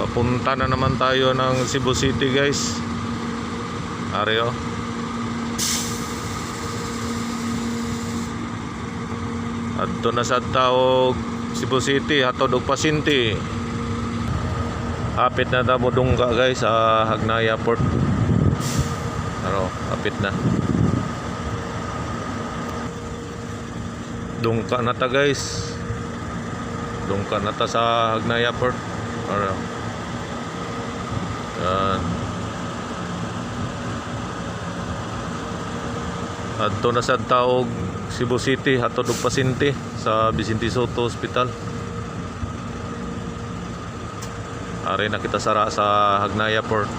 Papunta na naman tayo ng Cebu City, guys. Areo. Adto na sa tawag Cebu City, hatod og Pasinti. Hapit na tamo dungga, guys, sa Hagnaya Port. Aro, hapit na. Dungka na ta, guys. Dungka na ta sa Hagnaya Port. Aro. Yan. Adto na sa taog Cebu City, hatod og Pasinti sa Vicente Soto Hospital. Are na kita sara sa Hagnaya Port.